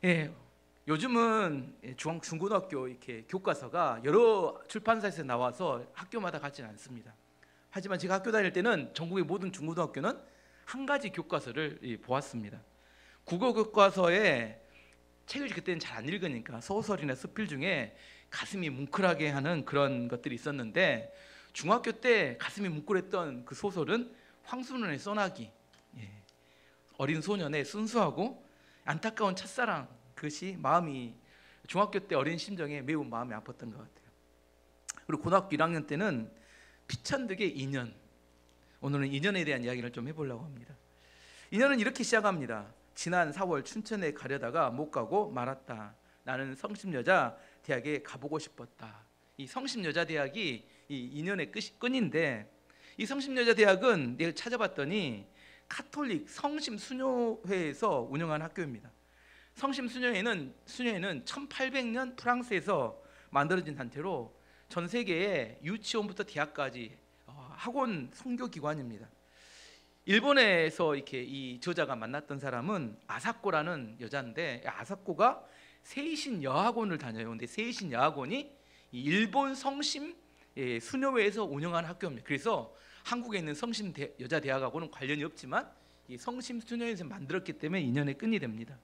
예, 요즘은 중고등학교 이렇게 교과서가 여러 출판사에서 나와서 학교마다 같지는 않습니다. 하지만 제가 학교 다닐 때는 전국의 모든 중고등학교는 한 가지 교과서를 보았습니다. 국어 교과서에 책을 그때는 잘 안 읽으니까 소설이나 수필 중에 가슴이 뭉클하게 하는 그런 것들이 있었는데, 중학교 때 가슴이 뭉클했던 그 소설은 황순원의 소나기. 예, 어린 소년의 순수하고 안타까운 첫사랑, 그것이 마음이 중학교 때 어린 심정에 매우 마음이 아팠던 것 같아요. 그리고 고등학교 1학년 때는 피천득의 인연. 오늘은 인연에 대한 이야기를 좀 해보려고 합니다. 인연은 이렇게 시작합니다. 지난 4월 춘천에 가려다가 못 가고 말았다. 나는 성심여자 대학에 가보고 싶었다. 이 성심여자 대학이 이 인연의 끈인데, 이 성심여자 대학은 내가 찾아봤더니 카톨릭 성심수녀회에서 운영한 학교입니다. 성심수녀회는 1800년 프랑스에서 만들어진 단체로 전 세계의 유치원부터 대학까지 학원 선교 기관입니다. 일본에서 이렇게 이 저자가 만났던 사람은 아사코라는 여자인데, 아사코가 세이신 여학원을 다녀요. 근데 세이신 여학원이 일본 성심 수녀회에서 운영한 학교입니다. 그래서 한국에 있는 성심 여자 대학하고는 관련이 없지만 이 성심 수녀회에서 만들었기 때문에 인연의 끈이 됩니다.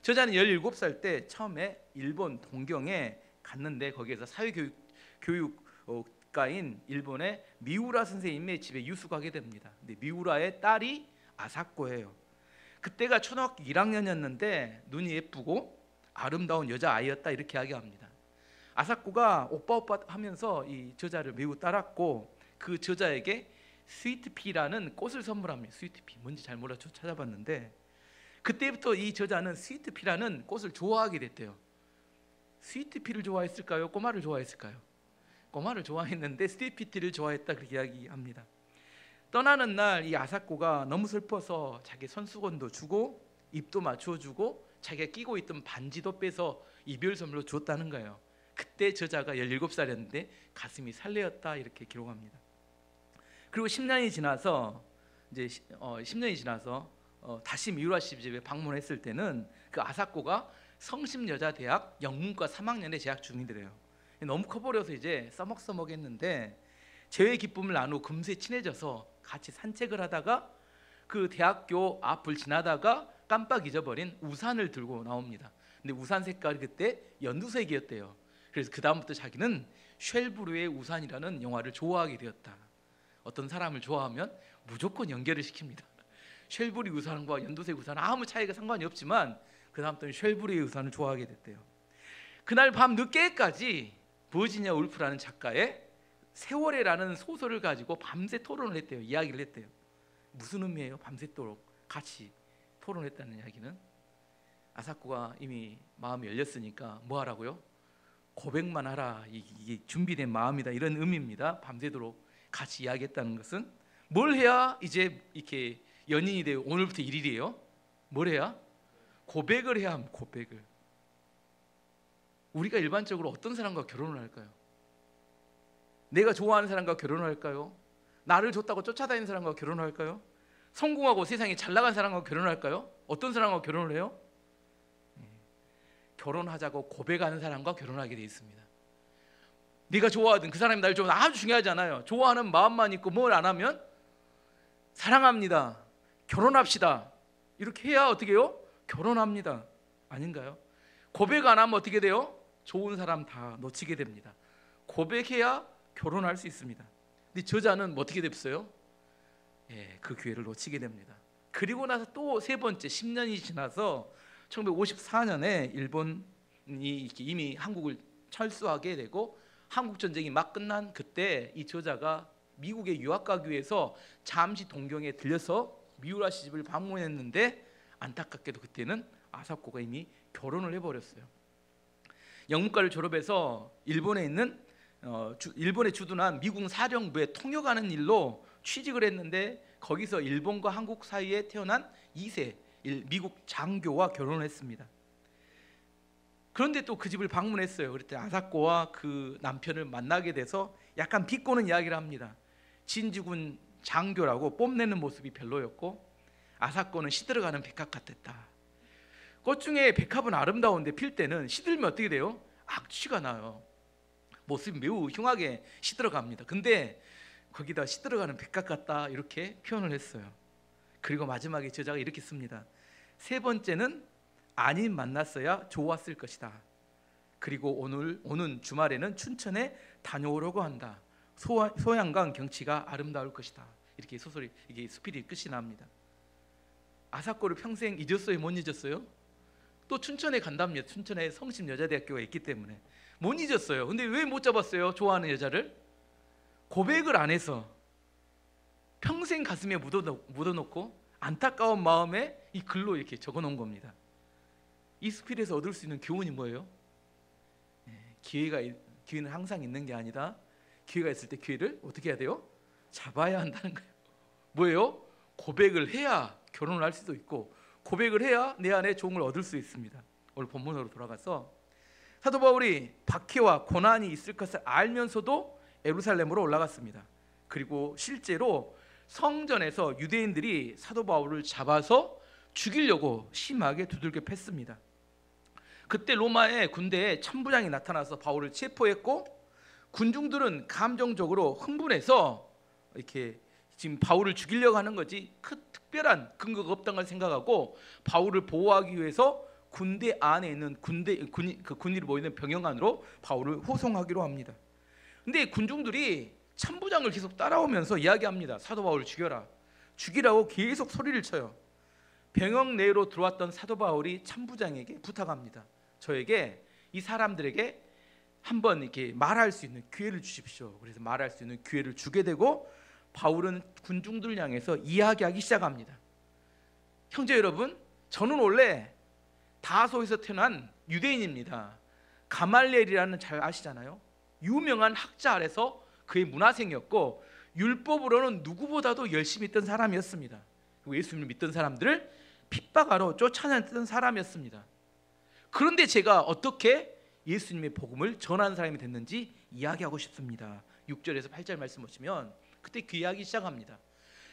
저자는 17살 때 처음에 일본 동경에 갔는데, 거기에서 사회교육가인 일본의 미우라 선생님의 집에 유숙하게 됩니다. 근데 미우라의 딸이 아사코예요. 그때가 초등학교 1학년이었는데 눈이 예쁘고 아름다운 여자아이였다, 이렇게 이야기합니다. 아사코가 오빠 하면서 이 저자를 매우 따랐고, 그 저자에게 스위트피라는 꽃을 선물합니다. 스위트피 뭔지 잘 몰라서 찾아봤는데, 그때부터 이 저자는 스위트피라는 꽃을 좋아하게 됐대요. 스위트피를 좋아했을까요? 꼬마를 좋아했을까요? 꼬마를 좋아했는데 스위트피를 좋아했다, 그렇게 이야기합니다. 떠나는 날 이 아사코가 너무 슬퍼서 자기 손수건도 주고 입도 맞춰주고 자기가 끼고 있던 반지도 빼서 이별 선물로 줬다는 거예요. 그때 저자가 17살이었는데 가슴이 설레었다, 이렇게 기록합니다. 그리고 10년이 지나서 다시 미우라 씨 집에 방문했을 때는 그 아사코가 성심여자대학 영문과 3학년에 재학 중이더래요. 너무 커버려서 이제 써먹써먹했는데 재회 기쁨을 나누고 금세 친해져서 같이 산책을 하다가 그 대학교 앞을 지나다가 깜빡 잊어버린 우산을 들고 나옵니다. 근데 우산 색깔이 그때 연두색이었대요. 그래서 그 다음부터 자기는 쉘브르의 우산이라는 영화를 좋아하게 되었다. 어떤 사람을 좋아하면 무조건 연결을 시킵니다. 쉘브르 우산과 연두색 우산은 아무 차이가 상관이 없지만 그 다음부터는 쉘브르의 우산을 좋아하게 됐대요. 그날 밤 늦게까지 버지니아 울프라는 작가의 세월에라는 소설을 가지고 밤새 토론을 했대요. 이야기를 했대요. 무슨 의미예요? 밤새도록 같이 토론했다는 이야기는, 아사코가 이미 마음이 열렸으니까 뭐 하라고요? 고백만 하라, 이게 준비된 마음이다, 이런 의미입니다. 밤새도록 같이 이야기했다는 것은 뭘 해야 이제 이렇게 연인이 되고, 오늘부터 1일이에요. 뭘 해야? 고백을 해야 합니다. 고백을. 우리가 일반적으로 어떤 사람과 결혼을 할까요? 내가 좋아하는 사람과 결혼을 할까요? 나를 좋다고 쫓아다니는 사람과 결혼을 할까요? 성공하고 세상에 잘 나간 사람과 결혼을 할까요? 어떤 사람과 결혼을 해요? 결혼하자고 고백하는 사람과 결혼하게 되어 있습니다. 네가 좋아하든 그 사람이 나를 좋아하든 아주 중요하지 않아요. 좋아하는 마음만 있고 뭘 안 하면 사랑합니다, 결혼합시다, 이렇게 해야 어떻게 해요? 결혼합니다. 아닌가요? 고백 안 하면 어떻게 돼요? 좋은 사람 다 놓치게 됩니다. 고백해야 결혼할 수 있습니다. 근데 저자는 어떻게 됐어요? 그 기회를 놓치게 됩니다. 그리고 나서 또 세 번째, 10년이 지나서 1954년에 일본이 이미 한국을 철수하게 되고 한국 전쟁이 막 끝난 그때 이 저자가 미국에 유학 가기 위해서 잠시 동경에 들려서 미우라 씨 집을 방문했는데, 안타깝게도 그때는 아사코가 이미 결혼을 해버렸어요. 영문과를 졸업해서 일본에 주둔한 미국 사령부에 통역하는 일로 취직을 했는데, 거기서 일본과 한국 사이에 태어난 2세 미국 장교와 결혼을 했습니다. 그런데 또 그 집을 방문했어요. 그때 아사코와 그 남편을 만나게 돼서 약간 비꼬는 이야기를 합니다. 진지군 장교라고 뽐내는 모습이 별로였고, 아사코는 시들어가는 백합 같았다. 꽃 중에 백합은 아름다운데 필 때는 시들면 어떻게 돼요? 악취가 나요. 모습이 매우 흉하게 시들어갑니다. 근데 거기다 시들어가는 백합 같다 이렇게 표현을 했어요. 그리고 마지막에 저자가 이렇게 씁니다. 세 번째는 아님 만났어야 좋았을 것이다. 그리고 오는 주말에는 춘천에 다녀오려고 한다. 소양강 경치가 아름다울 것이다. 이렇게 소설이, 이게 수필이 끝이 납니다. 아사코를 평생 잊었어요? 못 잊었어요? 또 춘천에 간답니다. 춘천에 성심여자대학교가 있기 때문에 못 잊었어요. 근데 왜 못 잡았어요? 좋아하는 여자를? 고백을 안 해서 평생 가슴에 묻어놓고 안타까운 마음에 이 글로 이렇게 적어놓은 겁니다. 이 수필에서 얻을 수 있는 교훈이 뭐예요? 기회는 항상 있는 게 아니다. 기회가 있을 때 기회를 어떻게 해야 돼요? 잡아야 한다는 거예요. 뭐예요? 고백을 해야 결혼을 할 수도 있고, 고백을 해야 내 안에 좋은 걸 얻을 수 있습니다. 오늘 본문으로 돌아가서 사도 바울이 박해와 고난이 있을 것을 알면서도 예루살렘으로 올라갔습니다. 그리고 실제로 성전에서 유대인들이 사도 바울을 잡아서 죽이려고 심하게 두들겨 팼습니다. 그때 로마의 군대에 천부장이 나타나서 바울을 체포했고, 군중들은 감정적으로 흥분해서 이렇게 지금 바울을 죽이려고 하는 거지 특별한 근거가 없다는 걸 생각하고 바울을 보호하기 위해서 군대 안에 있는 군인이 모이는 병영 안으로 바울을 호송하기로 합니다. 근데 군중들이 천부장을 계속 따라오면서 이야기합니다. 사도 바울을 죽여라, 죽이라고 계속 소리를 쳐요. 병영 내로 들어왔던 사도 바울이 천부장에게 부탁합니다. 저에게 이 사람들에게 한번 이렇게 말할 수 있는 기회를 주십시오. 그래서 말할 수 있는 기회를 주게 되고 바울은 군중들을 향해서 이야기하기 시작합니다. 형제 여러분, 저는 원래 다소에서 태어난 유대인입니다. 가말리엘이라는, 잘 아시잖아요. 유명한 학자 아래서 그의 문화생이었고 율법으로는 누구보다도 열심히 있던 사람이었습니다. 그리고 예수님을 믿던 사람들을 핍박하러 쫓아냈던 사람이었습니다. 그런데 제가 어떻게 예수님의 복음을 전하는 사람이 됐는지 이야기하고 싶습니다. 6절에서 8절 말씀 보시면 그때 그 이야기 시작합니다.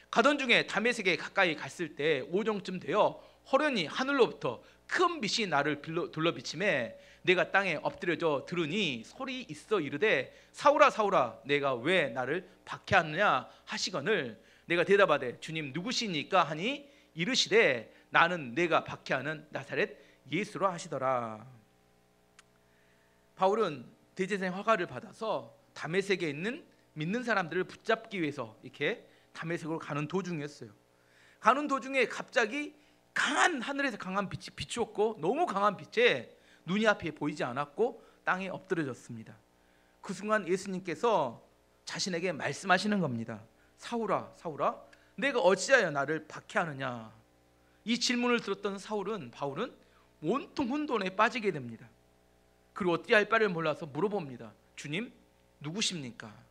가던 중에 다메섹에 가까이 갔을 때 오정쯤 되어 호련히 하늘로부터 큰 빛이 나를 둘러비치매 내가 땅에 엎드려져 들으니 소리 있어 이르되 사울아 사울아 내가 왜 나를 박해하느냐 하시거늘 내가 대답하되 주님 누구시니까 하니 이르시되 나는 내가 박해하는 나사렛 예수라 하시더라. 바울은 대제사장의 허가를 받아서 다메섹에 있는 믿는 사람들을 붙잡기 위해서 이렇게 다메섹으로 가는 도중이었어요. 가는 도중에 갑자기 하늘에서 강한 빛이 비추었고 너무 강한 빛에 눈이 앞에 보이지 않았고 땅에 엎드려졌습니다. 그 순간 예수님께서 자신에게 말씀하시는 겁니다. 사울아 사울아 내가 어찌하여 나를 박해하느냐. 이 질문을 들었던 바울은 온통 혼돈에 빠지게 됩니다. 그리고 어떻게 할 바를 몰라서 물어봅니다. 주님 누구십니까?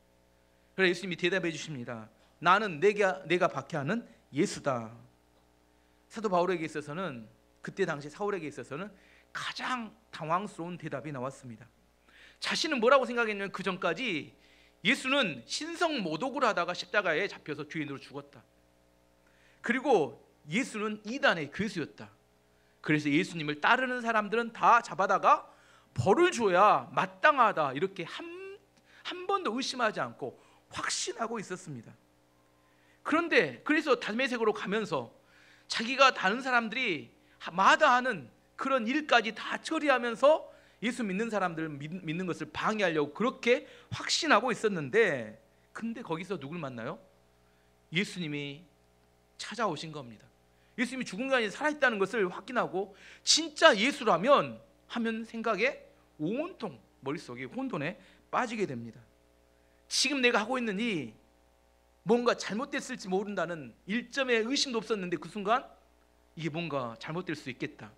그래서 예수님이 대답해 주십니다. 나는 내가 박해하는 예수다. 사도 바울에게 있어서는, 그때 당시 사울에게 있어서는 가장 당황스러운 대답이 나왔습니다. 자신은 뭐라고 생각했냐면 그 전까지 예수는 신성 모독을 하다가 십자가에 잡혀서 죄인으로 죽었다. 그리고 예수는 이단의 괴수였다. 그래서 예수님을 따르는 사람들은 다 잡아다가 벌을 줘야 마땅하다, 이렇게 한 번도 의심하지 않고 확신하고 있었습니다. 그런데 그래서 다메섹으로 가면서 자기가 다른 사람들이 마다하는 그런 일까지 다 처리하면서 예수 믿는 사람들 믿는 것을 방해하려고 그렇게 확신하고 있었는데, 근데 거기서 누굴 만나요? 예수님이 찾아오신 겁니다. 예수님이 죽은 게 아니라 살아있다는 것을 확인하고 진짜 예수라면 하면 생각에 온통 머릿속에 혼돈에 빠지게 됩니다. 지금 내가 하고 있는 이 뭔가 잘못됐을지 모른다는 일점의 의심도 없었는데 그 순간 이게 뭔가 잘못될 수 있겠다.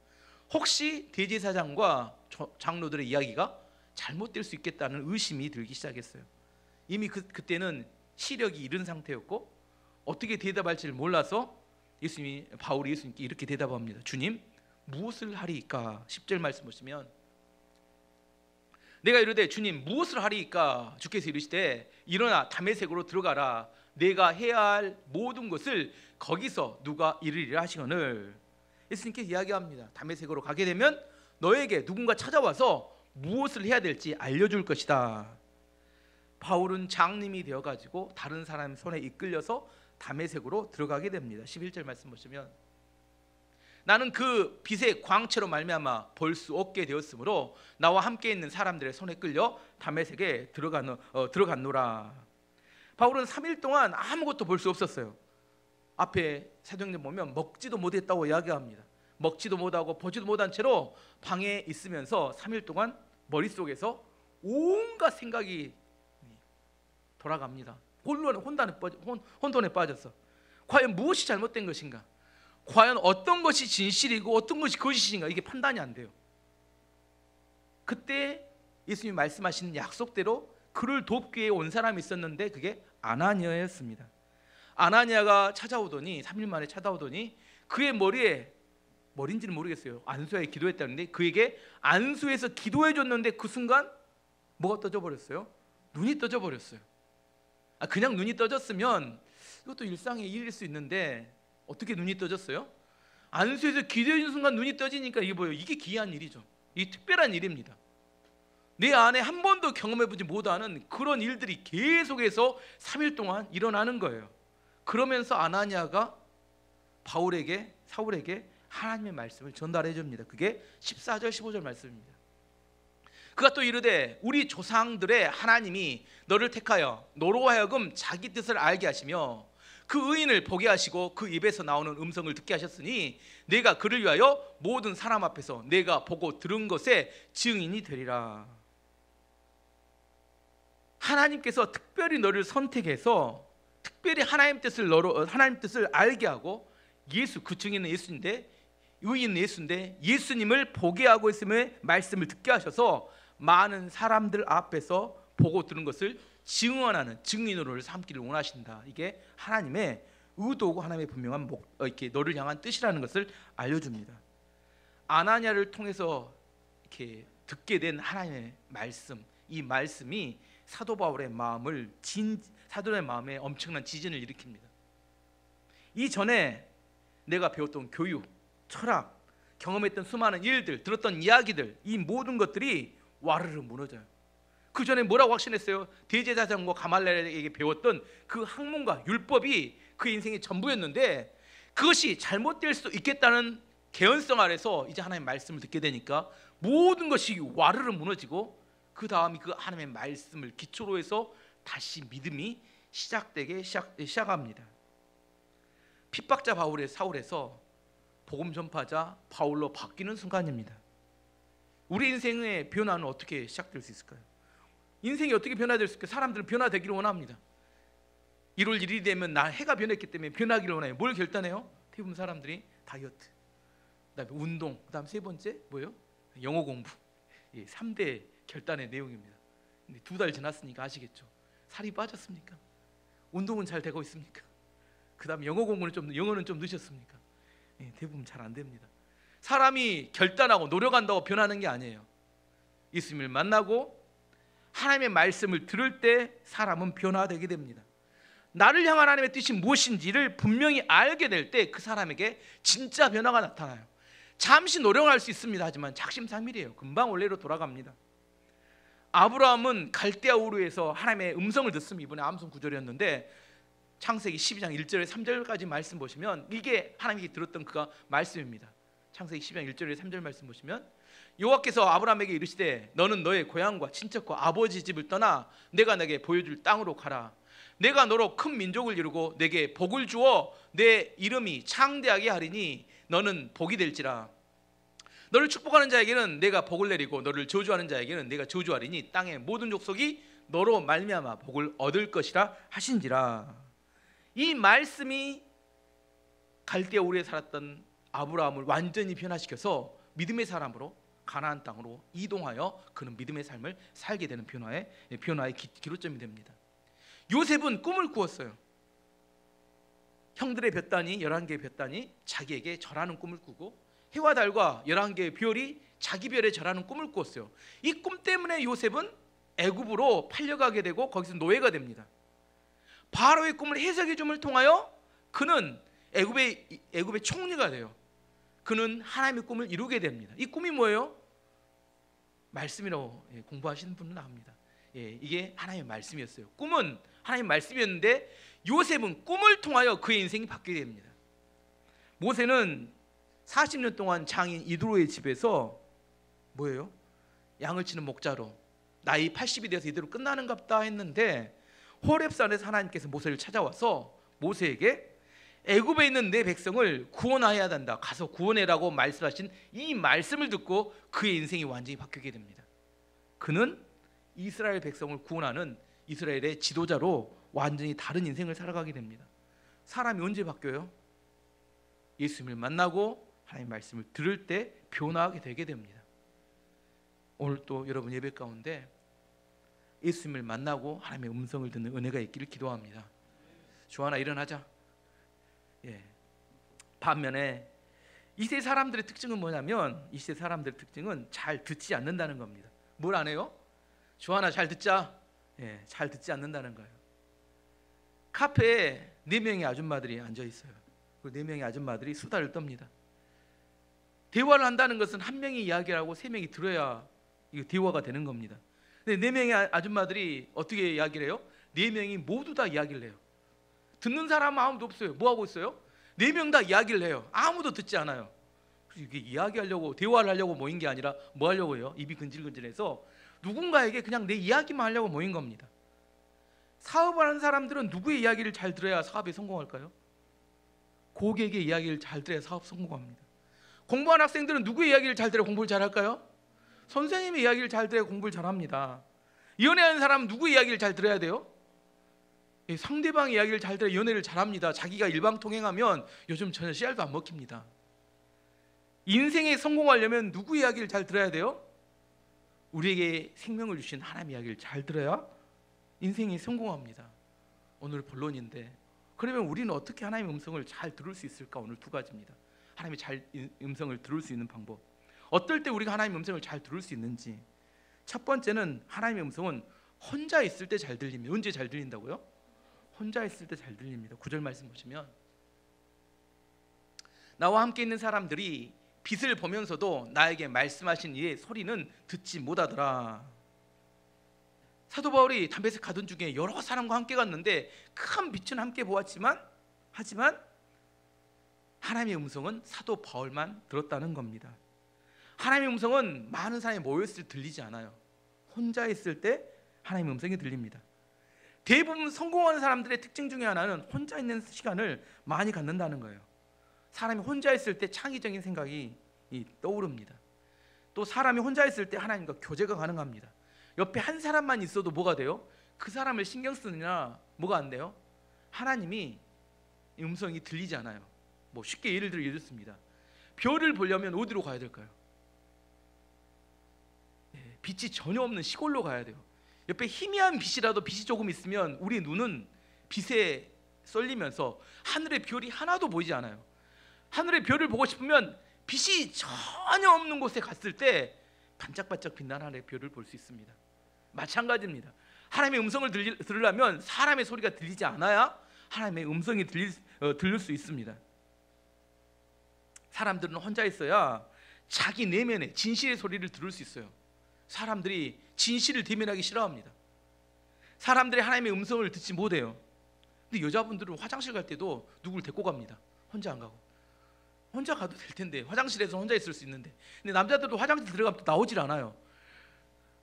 혹시 대제사장과 장로들의 이야기가 잘못될 수 있겠다는 의심이 들기 시작했어요. 이미 그때는 시력이 잃은 상태였고 어떻게 대답할지를 몰라서 바울이 예수님께 이렇게 대답합니다. 주님 무엇을 하리이까? 10절 말씀 보시면 내가 이르되 주님 무엇을 하리이까? 주께서 이르시되 일어나 다메섹으로 들어가라. 내가 해야 할 모든 것을 거기서 누가 이르리라 하시거늘. 예수님께 이야기합니다. 다메섹으로 가게 되면 너에게 누군가 찾아와서 무엇을 해야 될지 알려줄 것이다. 바울은 장님이 되어가지고 다른 사람 손에 이끌려서 다메섹으로 들어가게 됩니다. 11절 말씀 보시면 나는 그 빛의 광채로 말미암아 볼 수 없게 되었으므로 나와 함께 있는 사람들의 손에 끌려 다메섹에 들어갔노라. 바울은 3일 동안 아무것도 볼 수 없었어요. 앞에 사도행전 보면 먹지도 못했다고 이야기합니다. 먹지도 못하고 보지도 못한 채로 방에 있으면서 3일 동안 머릿속에서 온갖 생각이 돌아갑니다. 혼돈에 빠져서 과연 무엇이 잘못된 것인가, 과연 어떤 것이 진실이고 어떤 것이 거짓인가, 이게 판단이 안 돼요. 그때 예수님이 말씀하시는 약속대로 그를 돕기 위해 온 사람이 있었는데 그게 아나니아였습니다. 아나니아가 찾아오더니 3일 만에 찾아오더니 그의 머리인지는 모르겠어요. 안수하에 기도했다는데 그에게 안수에서 기도해 줬는데 그 순간 뭐가 떠져버렸어요? 눈이 떠져버렸어요. 그냥 눈이 떠졌으면 이것도 일상의 일일 수 있는데 어떻게 눈이 떠졌어요? 안수에서 기도해 준 순간 눈이 떠지니까 이게 뭐예요? 이게 귀한 일이죠. 이 특별한 일입니다. 내 안에 한 번도 경험해보지 못하는 그런 일들이 계속해서 3일 동안 일어나는 거예요. 그러면서 아나니아가 사울에게 하나님의 말씀을 전달해 줍니다. 그게 14절 15절 말씀입니다. 그가 또 이르되 우리 조상들의 하나님이 너를 택하여 너로 하여금 자기 뜻을 알게 하시며 그 의인을 보게 하시고 그 입에서 나오는 음성을 듣게 하셨으니 내가 그를 위하여 모든 사람 앞에서 내가 보고 들은 것의 증인이 되리라. 하나님께서 특별히 너를 선택해서 특별히 하나님 뜻을 알게 하고 그 증인은 예수인데, 의인은 예수인데 예수님을 보게 하고 있음의 말씀을 듣게 하셔서 많은 사람들 앞에서 보고 들은 것을 증언하는 증인으로 삼기를 원하신다. 이게 하나님의 의도고 하나님의 분명한 이렇게 너를 향한 뜻이라는 것을 알려줍니다. 아나니아를 통해서 이렇게 듣게 된 하나님의 말씀, 이 말씀이 사도 바울의 사도의 마음에 엄청난 지진을 일으킵니다. 이전에 내가 배웠던 교육, 철학, 경험했던 수많은 일들, 들었던 이야기들, 이 모든 것들이 와르르 무너져요. 그 전에 뭐라고 확신했어요? 대제사장과 가말리엘에게 배웠던 그 학문과 율법이 그 인생의 전부였는데 그것이 잘못될 수도 있겠다는 개연성 아래서 이제 하나님의 말씀을 듣게 되니까 모든 것이 와르르 무너지고 그 다음이 그 하나님의 말씀을 기초로 해서 다시 믿음이 시작합니다. 핍박자 사울에서 복음 전파자 바울로 바뀌는 순간입니다. 우리 인생의 변화는 어떻게 시작될 수 있을까요? 인생이 어떻게 변화될 수 있을까요? 사람들은 변화되기를 원합니다. 1월 1일이 되면 해가 변했기 때문에 변하기를 원해요. 뭘 결단해요? 대부분 사람들이 다이어트, 그다음에 운동, 그다음 세 번째 뭐예요? 영어 공부. 3대 결단의 내용입니다. 근데 2달 지났으니까 아시겠죠? 살이 빠졌습니까? 운동은 잘 되고 있습니까? 그다음 영어는 좀 늦었습니까? 대부분 잘 안 됩니다. 사람이 결단하고 노력한다고 변하는 게 아니에요. 예수님을 만나고 하나님의 말씀을 들을 때 사람은 변화되게 됩니다. 나를 향한 하나님의 뜻이 무엇인지를 분명히 알게 될 때 그 사람에게 진짜 변화가 나타나요. 잠시 노력할 수 있습니다. 하지만 작심삼일이에요. 금방 원래로 돌아갑니다. 아브라함은 갈대아 우르에서 하나님의 음성을 듣습니다. 이번에 암송 구절이었는데 창세기 12장 1절에 3절까지 말씀 보시면 이게 하나님이 들었던 그가 말씀입니다. 창세기 12장 1절에 3절 말씀 보시면 여호와께서 아브라함에게 이르시되 너는 너의 고향과 친척과 아버지 집을 떠나 내가 내게 보여줄 땅으로 가라. 내가 너로 큰 민족을 이루고 내게 복을 주어 내 이름이 창대하게 하리니 너는 복이 될지라. 너를 축복하는 자에게는 내가 복을 내리고 너를 저주하는 자에게는 내가 저주하리니 땅의 모든 족속이 너로 말미암아 복을 얻을 것이라 하신지라. 이 말씀이 갈대아 우르에 살았던 아브라함을 완전히 변화시켜서 믿음의 사람으로 가나안 땅으로 이동하여 그는 믿음의 삶을 살게 되는 변화의 기로점이 됩니다. 요셉은 꿈을 꾸었어요. 형들의 볕단이 11개의 볕단이 자기에게 절하는 꿈을 꾸고 해와 달과 11개의 별이 자기 별에 절하는 꿈을 꾸었어요. 이 꿈 때문에 요셉은 애굽으로 팔려가게 되고 거기서 노예가 됩니다. 바로의 꿈을 해석해 줌을 통하여 그는 애굽의 총리가 돼요. 그는 하나님의 꿈을 이루게 됩니다. 이 꿈이 뭐예요? 말씀이라고 공부하시는 분은 나옵니다. 이게 하나님의 말씀이었어요. 꿈은 하나님의 말씀이었는데 요셉은 꿈을 통하여 그의 인생이 바뀌게 됩니다. 모세는 40년 동안 장인 이드로의 집에서 뭐예요? 양을 치는 목자로 나이 80이 돼서 이대로 끝나는갑다 했는데 호렙산에서 하나님께서 모세를 찾아와서 모세에게 애굽에 있는 내 백성을 구원해야 한다, 가서 구원해라고 말씀하신 이 말씀을 듣고 그의 인생이 완전히 바뀌게 됩니다. 그는 이스라엘 백성을 구원하는 이스라엘의 지도자로 완전히 다른 인생을 살아가게 됩니다. 사람이 언제 바뀌어요? 예수님을 만나고 하나님의 말씀을 들을 때 변화하게 되게 됩니다. 오늘 또 여러분 예배 가운데 예수님을 만나고 하나님의 음성을 듣는 은혜가 있기를 기도합니다. 주하나 일어나자. 반면에 이 시대 사람들의 특징은 뭐냐면, 이 시대 사람들의 특징은 잘 듣지 않는다는 겁니다. 뭘 안 해요? 주하나 잘 듣자. 잘 듣지 않는다는 거예요. 카페에 4명의 아줌마들이 앉아 있어요. 그 4명의 아줌마들이 수다를 떱니다. 대화를 한다는 것은 한 명이 이야기를 하고 3명이 들어야 이거 대화가 되는 겁니다. 근데 4명의 아줌마들이 어떻게 이야기를 해요? 4명이 모두 다 이야기를 해요. 듣는 사람은 아무도 없어요. 뭐 하고 있어요? 4명 다 이야기를 해요. 아무도 듣지 않아요. 이게 이야기하려고, 대화를 하려고 모인 게 아니라 뭐 하려고 해요? 입이 근질근질해서 누군가에게 그냥 내 이야기만 하려고 모인 겁니다. 사업을 하는 사람들은 누구의 이야기를 잘 들어야 사업에 성공할까요? 고객의 이야기를 잘 들어야 사업 성공합니다. 공부하는 학생들은 누구의 이야기를 잘 들어야 공부를 잘할까요? 선생님의 이야기를 잘 들어야 공부를 잘합니다. 연애하는 사람은 누구의 이야기를 잘 들어야 돼요? 상대방의 이야기를 잘 들어야 연애를 잘합니다. 자기가 일방통행하면 요즘 전혀 씨알도 안 먹힙니다. 인생에 성공하려면 누구 이야기를 잘 들어야 돼요? 우리에게 생명을 주신 하나님 이야기를 잘 들어야 인생이 성공합니다. 오늘 본론인데, 그러면 우리는 어떻게 하나님의 음성을 잘 들을 수 있을까? 오늘 2가지입니다. 하나님의 음성을 들을 수 있는 방법, 어떨 때 우리가 하나님의 음성을 잘 들을 수 있는지. 첫 번째는 하나님의 음성은 혼자 있을 때 잘 들립니다. 언제 잘 들린다고요? 혼자 있을 때 잘 들립니다. 9절 말씀 보시면, 나와 함께 있는 사람들이 빛을 보면서도 나에게 말씀하신 이의 소리는 듣지 못하더라. 사도 바울이 담베색 가던 중에 여러 사람과 함께 갔는데 큰 빛은 함께 보았지만, 하지만 하나님의 음성은 사도 바울만 들었다는 겁니다. 하나님의 음성은 많은 사람이 모였을 때 들리지 않아요. 혼자 있을 때 하나님의 음성이 들립니다. 대부분 성공하는 사람들의 특징 중에 하나는 혼자 있는 시간을 많이 갖는다는 거예요. 사람이 혼자 있을 때 창의적인 생각이 떠오릅니다. 또 사람이 혼자 있을 때 하나님과 교제가 가능합니다. 옆에 한 사람만 있어도 뭐가 돼요? 그 사람을 신경 쓰느냐 뭐가 안 돼요? 하나님이 음성이 들리지 않아요. 뭐 쉽게 예를 들어 이렇습니다. 별을 보려면 어디로 가야 될까요? 빛이 전혀 없는 시골로 가야 돼요. 옆에 희미한 빛이라도, 빛이 조금 있으면 우리 눈은 빛에 쏠리면서 하늘의 별이 하나도 보이지 않아요. 하늘의 별을 보고 싶으면 빛이 전혀 없는 곳에 갔을 때 반짝반짝 빛나는 하늘의 별을 볼 수 있습니다. 마찬가지입니다. 하나님의 음성을 들으려면 사람의 소리가 들리지 않아야 하나님의 음성이 들릴 수 있습니다. 사람들은 혼자 있어야 자기 내면의 진실의 소리를 들을 수 있어요. 사람들이 진실을 대면하기 싫어합니다. 사람들이 하나님의 음성을 듣지 못해요. 근데 여자분들은 화장실 갈 때도 누구를 데리고 갑니다. 혼자 안 가고. 혼자 가도 될 텐데, 화장실에서 혼자 있을 수 있는데. 근데 남자들도 화장실 들어가면 나오질 않아요.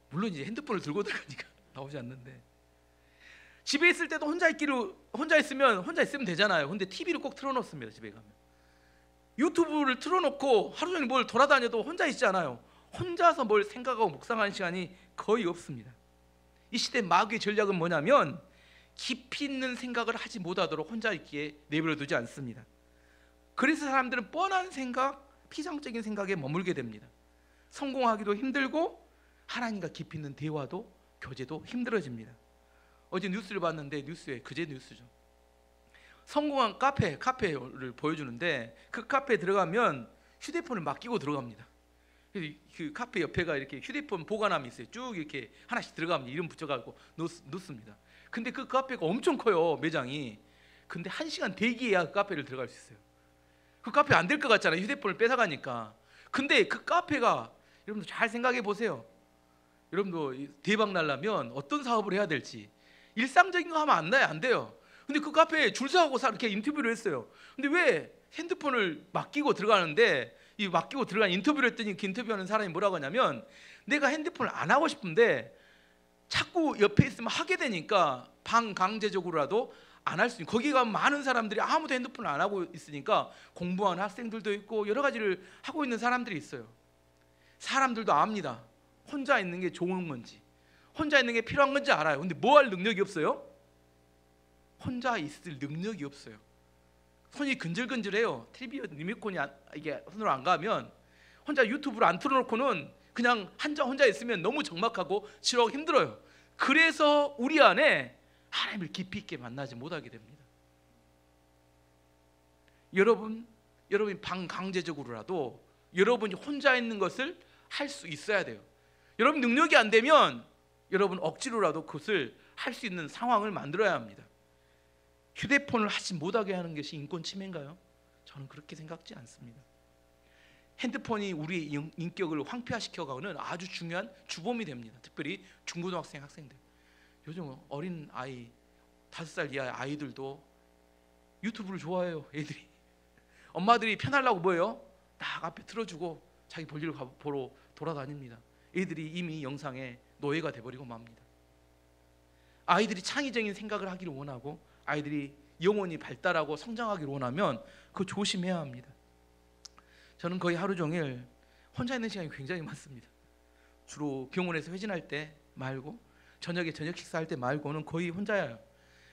물론 이제 핸드폰을 들고 들어가니까 나오지 않는데, 집에 있을 때도 혼자 있으면 되잖아요. 근데 TV를 꼭 틀어놓습니다. 집에 가면 유튜브를 틀어놓고 하루 종일 뭘 돌아다녀도 혼자 있지 않아요. 혼자서 뭘 생각하고 묵상하는 시간이 거의 없습니다. 이 시대 마귀의 전략은 뭐냐면 깊이 있는 생각을 하지 못하도록 혼자 있기에 내버려 두지 않습니다. 그래서 사람들은 뻔한 생각, 피상적인 생각에 머물게 됩니다. 성공하기도 힘들고 하나님과 깊이 있는 대화도 교제도 힘들어집니다. 어제 뉴스를 봤는데, 그제 뉴스죠. 성공한 카페를 보여주는데, 그 카페에 들어가면 휴대폰을 맡기고 들어갑니다. 그 카페 옆에가 이렇게 휴대폰 보관함이 있어요. 쭉 이렇게 하나씩 들어가면 이름 붙여가지고 놓습니다. 근데 그 카페가 엄청 커요, 매장이. 근데 1시간 대기해야 그 카페를 들어갈 수 있어요. 그 카페 안 될 것 같잖아요. 휴대폰을 뺏어가니까. 근데 그 카페가 여러분들 잘 생각해 보세요. 여러분도 대박 날려면 어떤 사업을 해야 될지. 일상적인 거 하면 안 돼요. 근데 그 카페에 줄 서고 이렇게 인터뷰를 했어요. 근데 왜 핸드폰을 맡기고 들어가는데, 이 맡기고 들어간 인터뷰를 했더니 그 인터뷰하는 사람이 뭐라고 하냐면, 내가 핸드폰을 안 하고 싶은데 자꾸 옆에 있으면 하게 되니까 반강제적으로라도 안 할 수 있는, 거기 가면 많은 사람들이 아무도 핸드폰을 안 하고 있으니까 공부하는 학생들도 있고 여러 가지를 하고 있는 사람들이 있어요. 사람들도 압니다. 혼자 있는 게 좋은 건지, 혼자 있는 게 필요한 건지 알아요. 근데 뭐 할 능력이 없어요? 혼자 있을 능력이 없어요. 손이 근질근질해요. TV 리모컨이 이게 손으로 안 가면, 혼자 유튜브를 안 틀어놓고는 그냥 혼자 있으면 너무 적막하고 지루하고 힘들어요. 그래서 우리 안에 하나님을 깊이 있게 만나지 못하게 됩니다. 여러분이 반강제적으로라도 여러분이 혼자 있는 것을 할 수 있어야 돼요. 여러분 능력이 안 되면 여러분 억지로라도 그것을 할 수 있는 상황을 만들어야 합니다. 휴대폰을 하지 못하게 하는 것이 인권 침해인가요? 저는 그렇게 생각지 않습니다. 핸드폰이 우리의 인격을 황폐화시켜가는 아주 중요한 주범이 됩니다. 특별히 중고등학생 학생들. 요즘 어린 아이 5살 이하의 아이들도 유튜브를 좋아해요. 애들이 엄마들이 편하려고 뭐예요? 딱 앞에 틀어주고 자기 볼일을 보러 돌아다닙니다. 애들이 이미 영상의 노예가 돼버리고 맙니다. 아이들이 창의적인 생각을 하기를 원하고, 아이들이 영혼이 발달하고 성장하기를 원하면 그거 조심해야 합니다. 저는 거의 하루 종일 혼자 있는 시간이 굉장히 많습니다. 주로 병원에서 회진할 때 말고, 저녁에 저녁 식사할 때 말고는 거의 혼자예요.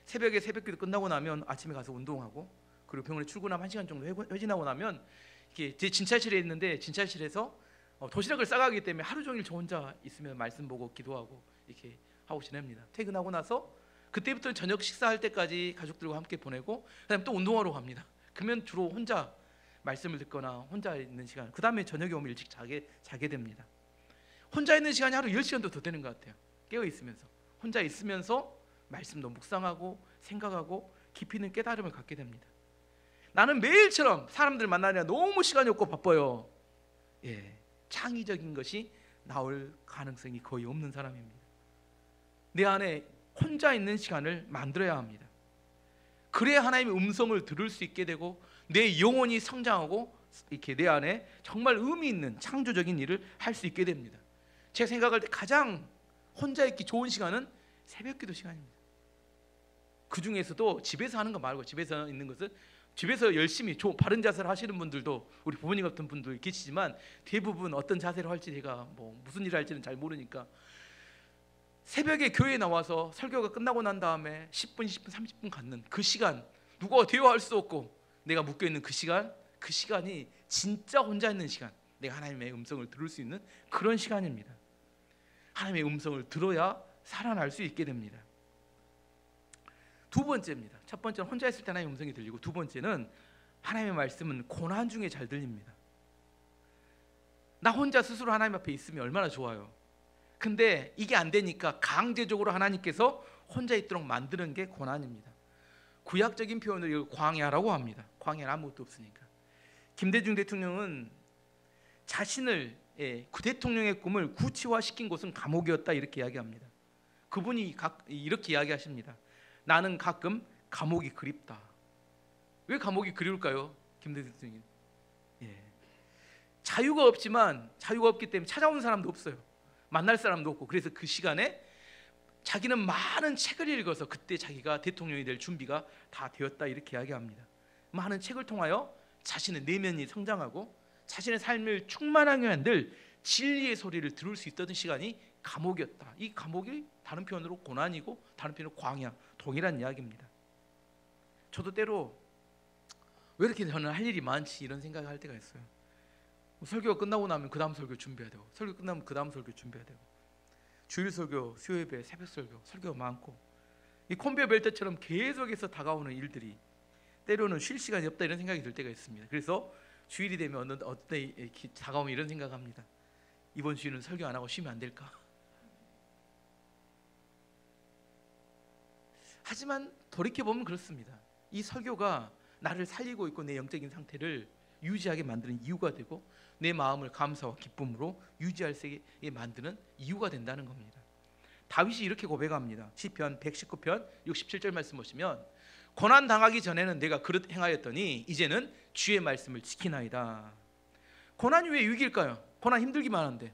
새벽에 새벽기도 끝나고 나면 아침에 가서 운동하고, 그리고 병원에 출근하면 1시간 정도 회진하고 나면 이렇게 제 진찰실에 있는데, 진찰실에서 도시락을 싸가기 때문에 하루 종일 저 혼자 있으면 말씀 보고 기도하고 이렇게 하고 지냅니다. 퇴근하고 나서 그때부터 저녁 식사할 때까지 가족들과 함께 보내고, 그다음에 또 운동하러 갑니다. 그러면 주로 혼자 말씀을 듣거나 혼자 있는 시간, 그 다음에 저녁에 오면 일찍 자게 됩니다. 혼자 있는 시간이 하루 10시간도 더 되는 것 같아요. 깨어 있으면서, 혼자 있으면서 말씀도 묵상하고 생각하고 깊이 있는 깨달음을 갖게 됩니다. 나는 매일처럼 사람들 만나느라 너무 시간이 없고 바빠요. 창의적인 것이 나올 가능성이 거의 없는 사람입니다. 내 안에 혼자 있는 시간을 만들어야 합니다. 그래야 하나님의 음성을 들을 수 있게 되고, 내 영혼이 성장하고 이렇게 내 안에 정말 의미 있는 창조적인 일을 할 수 있게 됩니다. 제가 생각할 때 가장 혼자 있기 좋은 시간은 새벽기도 시간입니다. 그 중에서도 집에서 하는 거 말고, 집에서 있는 것은 집에서 열심히 바른 자세를 하시는 분들도 우리 부모님 같은 분들 계시지만, 대부분 어떤 자세로 할지 제가 무슨 일을 할지는 잘 모르니까 새벽에 교회에 나와서 설교가 끝나고 난 다음에 10분, 20분, 30분 갖는 그 시간, 누구와 대화할 수 없고 내가 묶여있는 그 시간이 진짜 혼자 있는 시간, 내가 하나님의 음성을 들을 수 있는 그런 시간입니다. 하나님의 음성을 들어야 살아날 수 있게 됩니다. 두 번째입니다. 첫 번째는 혼자 있을 때 하나님의 음성이 들리고, 두 번째는 하나님의 말씀은 고난 중에 잘 들립니다. 나 혼자 스스로 하나님 앞에 있으면 얼마나 좋아요. 근데 이게 안 되니까 강제적으로 하나님께서 혼자 있도록 만드는 게 고난입니다. 구약적인 표현을 광야라고 합니다. 광야는 아무것도 없으니까. 김대중 대통령은 자신을 그 대통령의 꿈을 구체화시킨 곳은 감옥이었다, 이렇게 이야기합니다. 그분이 이렇게 이야기하십니다. 나는 가끔 감옥이 그립다. 왜 감옥이 그리울까요? 김대중 대통령이 자유가 없기 때문에 찾아오는 사람도 없어요. 만날 사람도 없고, 그래서 그 시간에 자기는 많은 책을 읽어서 그때 자기가 대통령이 될 준비가 다 되었다, 이렇게 이야기합니다. 많은 책을 통하여 자신의 내면이 성장하고 자신의 삶을 충만하게 만들 진리의 소리를 들을 수 있던 시간이 감옥이었다. 이 감옥이 다른 표현으로 고난이고 다른 표현으로 광야, 동일한 이야기입니다. 저도 때로 왜 이렇게 저는 할 일이 많지, 이런 생각을 할 때가 있어요. 설교가 끝나고 나면 그 다음 설교 준비해야 되고, 설교 끝나면 그 다음 설교 준비해야 되고, 주일 설교, 수요 예배, 새벽 설교, 설교가 많고, 이 컨베이어 벨트처럼 계속해서 다가오는 일들이 때로는 쉴 시간이 없다, 이런 생각이 들 때가 있습니다. 그래서 주일이 되면 어떤 다가오면 이런 생각합니다. 이번 주일은 설교 안 하고 쉬면 안 될까? 하지만 돌이켜보면 그렇습니다. 이 설교가 나를 살리고 있고 내 영적인 상태를 유지하게 만드는 이유가 되고 내 마음을 감사와 기쁨으로 유지할 수 있게 만드는 이유가 된다는 겁니다. 다윗이 이렇게 고백합니다. 시편 119편 67절 말씀 보시면 고난 당하기 전에는 내가 그릇 행하였더니 이제는 주의 말씀을 지키나이다. 고난이 왜 유익일까요? 고난 힘들기만 한데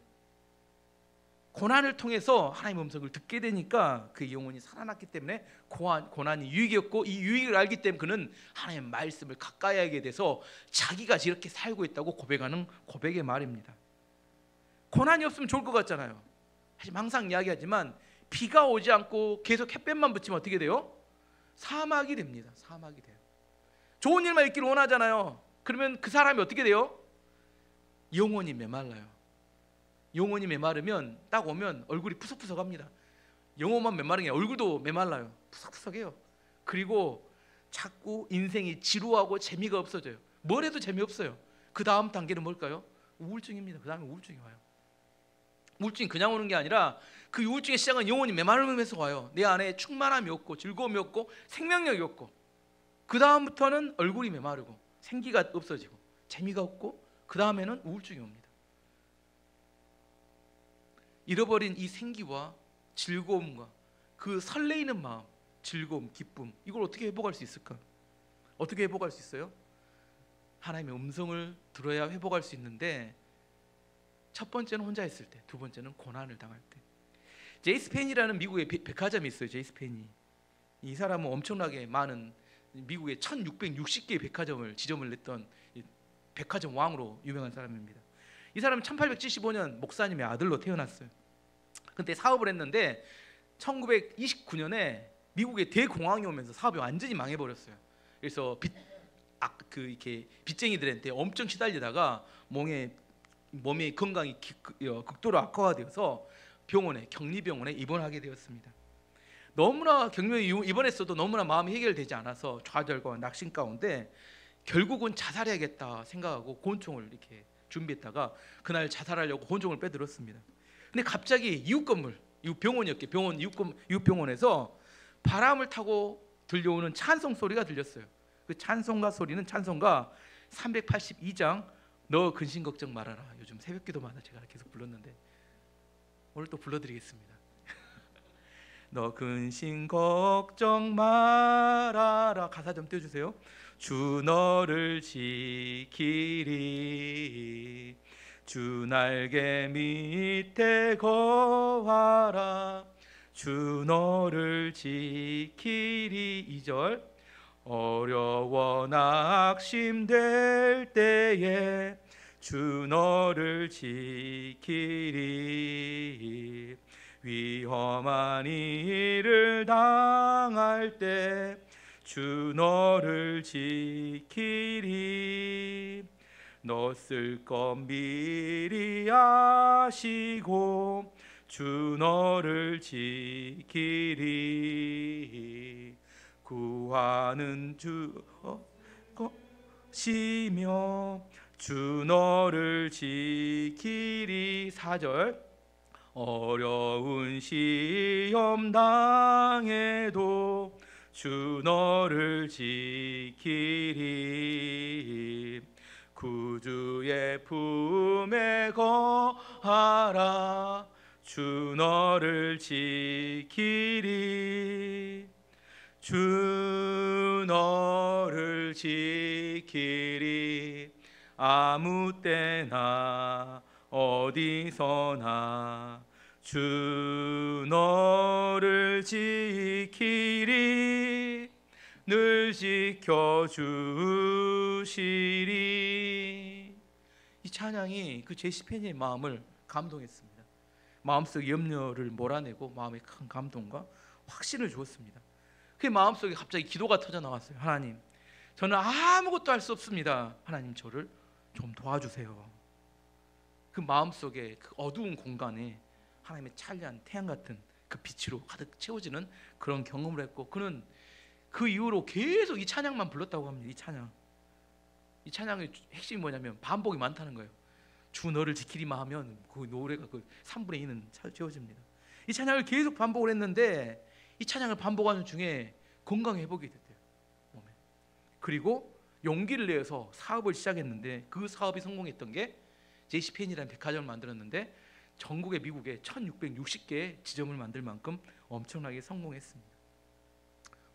고난을 통해서 하나님의 음성을 듣게 되니까 그 영혼이 살아났기 때문에 고난이 유익이었고 이 유익을 알기 때문에 그는 하나님의 말씀을 가까이 하게 돼서 자기가 이렇게 살고 있다고 고백하는 고백의 말입니다. 고난이 없으면 좋을 것 같잖아요. 하지만 항상 이야기하지만 비가 오지 않고 계속 햇볕만 붙이면 어떻게 돼요? 사막이 됩니다. 사막이 돼요. 좋은 일만 있기를 원하잖아요. 그러면 그 사람이 어떻게 돼요? 영혼이 메말라요. 영혼이 메마르면 딱 오면 얼굴이 푸석푸석합니다. 영혼만 메마른 게 아니라 얼굴도 메말라요. 푸석푸석해요. 그리고 자꾸 인생이 지루하고 재미가 없어져요. 뭘 해도 재미없어요. 그 다음 단계는 뭘까요? 우울증입니다. 그 다음에 우울증이 와요. 우울증이 그냥 오는 게 아니라 그 우울증의 시작은 영혼이 메마름에서 와요. 내 안에 충만함이 없고 즐거움이 없고 생명력이 없고 그 다음부터는 얼굴이 메마르고 생기가 없어지고 재미가 없고 그 다음에는 우울증이 옵니다. 잃어버린 이 생기와 즐거움과 그 설레이는 마음, 즐거움, 기쁨 이걸 어떻게 회복할 수 있을까? 어떻게 회복할 수 있어요? 하나님의 음성을 들어야 회복할 수 있는데 첫 번째는 혼자 있을 때, 두 번째는 고난을 당할 때. 제이스펜이라는 미국의 백화점이 있어요. 제이스펜이. 이 사람은 엄청나게 많은 미국의 1660개의 백화점을 지점을 냈던 백화점 왕으로 유명한 사람입니다. 이 사람은 1875년 목사님의 아들로 태어났어요. 그때 사업을 했는데 1929년에 미국에 대공황이 오면서 사업이 완전히 망해버렸어요. 그래서 이렇게 빚쟁이들한테 엄청 시달리다가 몸의 건강이 극도로 악화가 되어서 격리병원에 입원하게 되었습니다. 너무나 격리에 입원했어도 너무나 마음이 해결되지 않아서 좌절과 낙심 가운데 결국은 자살해야겠다 생각하고 권총을 이렇게 준비했다가 그날 자살하려고 권총을 빼들었습니다. 근데 갑자기 이웃 병원에서 바람을 타고 들려오는 찬송 소리가 들렸어요. 그 찬송가 소리는 찬송가 382장 너 근심 걱정 말아라. 요즘 새벽기도마다 제가 계속 불렀는데 오늘 또 불러드리겠습니다. 너 근심 걱정 말아라. 가사 좀 띄워주세요. 주 너를 지키리. 주 날개 밑에 거하라. 주 너를 지키리. 2절 어려워 낙심될 때에 주 너를 지키리. 위험한 일을 당할 때 주 너를 지키리. 너 쓸 것 미리 아시고 주 너를 지키리. 구하는 주 것이며 주 너를 지키리. 4절 어려운 시험 당해도 주 너를 지키리. 구주의 품에 거하라. 주 너를 지키리. 주 너를 지키리. 아무 때나 어디서나 주 너를 지키리. 늘 지켜주시리. 이 찬양이 그 제시펜의 마음을 감동했습니다. 마음속 염려를 몰아내고 마음에 큰 감동과 확신을 주었습니다. 그 마음속에 갑자기 기도가 터져 나왔어요. 하나님, 저는 아무것도 할 수 없습니다. 하나님, 저를 좀 도와주세요. 그 마음속에 그 어두운 공간에 하나님의 찬란 태양 같은 그 빛으로 가득 채워지는 그런 경험을 했고, 그는 그 이후로 계속 이 찬양만 불렀다고 합니다. 이 찬양의 핵심이 뭐냐면 반복이 많다는 거예요. 주 너를 지키리만 하면 그 노래가 그 3분의 2는 채워집니다. 이 찬양을 계속 반복을 했는데 이 찬양을 반복하는 중에 건강 회복이 됐대요, 몸에. 그리고 용기를 내서 사업을 시작했는데 그 사업이 성공했던 게 JCPenn이라는 백화점을 만들었는데 전국에 미국에 1660개의 지점을 만들 만큼 엄청나게 성공했습니다.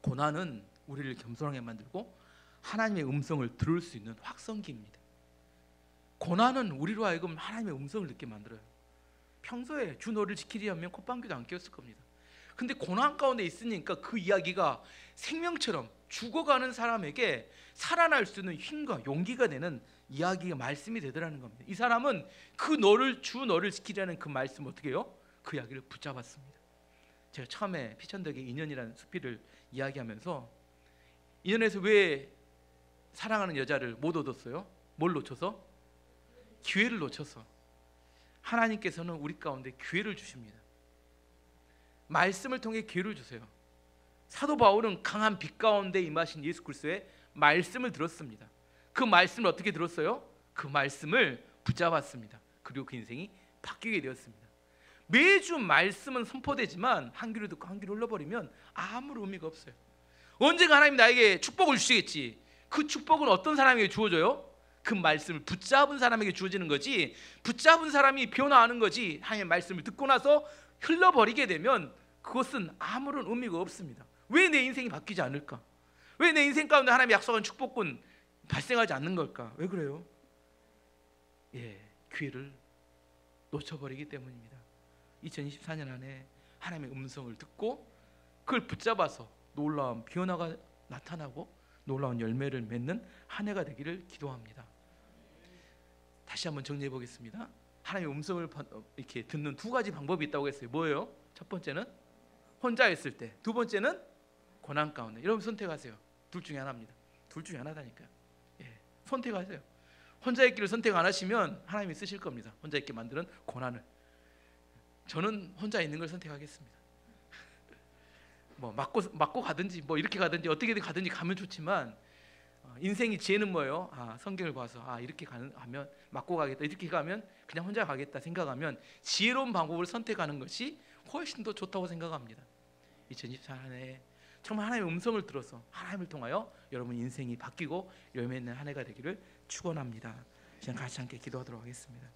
고난은 우리를 겸손하게 만들고 하나님의 음성을 들을 수 있는 확성기입니다. 고난은 우리로 하여금 하나님의 음성을 듣게 만들어요. 평소에 주 너를 지키리 하면 콧방귀도 안 뀌었을 겁니다. 근데 고난 가운데 있으니까 그 이야기가 생명처럼 죽어가는 사람에게 살아날 수 있는 힘과 용기가 되는 이야기가 말씀이 되더라는 겁니다. 이 사람은 그 너를 주 너를 지키라는 그 말씀 어떻게 해요? 그 이야기를 붙잡았습니다. 제가 처음에 피천덕의 인연이라는 수필을 이야기하면서 인연에서 왜 사랑하는 여자를 못 얻었어요? 뭘 놓쳐서? 기회를 놓쳐서. 하나님께서는 우리 가운데 기회를 주십니다. 말씀을 통해 기회를 주세요. 사도 바울은 강한 빛 가운데 임하신 예수 그리스도의 말씀을 들었습니다. 그 말씀을 어떻게 들었어요? 그 말씀을 붙잡았습니다. 그리고 그 인생이 바뀌게 되었습니다. 매주 말씀은 선포되지만 한 귀로 듣고 한 귀로 흘러버리면 아무런 의미가 없어요. 언젠가 하나님 나에게 축복을 주시겠지. 그 축복은 어떤 사람에게 주어져요? 그 말씀을 붙잡은 사람에게 주어지는 거지, 붙잡은 사람이 변화하는 거지. 하나님의 말씀을 듣고 나서 흘러버리게 되면 그것은 아무런 의미가 없습니다. 왜 내 인생이 바뀌지 않을까? 왜 내 인생 가운데 하나님의 약속한 축복은 발생하지 않는 걸까? 왜 그래요? 기회를 놓쳐버리기 때문입니다. 2024년 안에 하나님의 음성을 듣고 그걸 붙잡아서 놀라운 변화가 나타나고 놀라운 열매를 맺는 한 해가 되기를 기도합니다. 다시 한번 정리해 보겠습니다. 하나님의 음성을 이렇게 듣는 두 가지 방법이 있다고 했어요. 뭐예요? 첫 번째는 혼자 있을 때, 두 번째는 고난 가운데. 여러분 선택하세요. 둘 중에 하나입니다. 둘 중에 하나다니까요. 선택하세요. 혼자 있기를 선택 안 하시면 하나님이 쓰실 겁니다. 혼자 있게 만드는 고난을. 저는 혼자 있는 걸 선택하겠습니다. 뭐 맞고 가든지 뭐 이렇게 가든지 어떻게든 가든지 가면 좋지만 인생의 지혜는 뭐예요? 성경을 봐서 이렇게 가면 맞고 가겠다, 이렇게 가면 그냥 혼자 가겠다 생각하면 지혜로운 방법을 선택하는 것이 훨씬 더 좋다고 생각합니다. 2024년에 정말 하나님의 음성을 들어서 하나님을 통하여 여러분 인생이 바뀌고 열매 있는 한 해가 되기를 축원합니다. 지금 같이 함께 기도하도록 하겠습니다.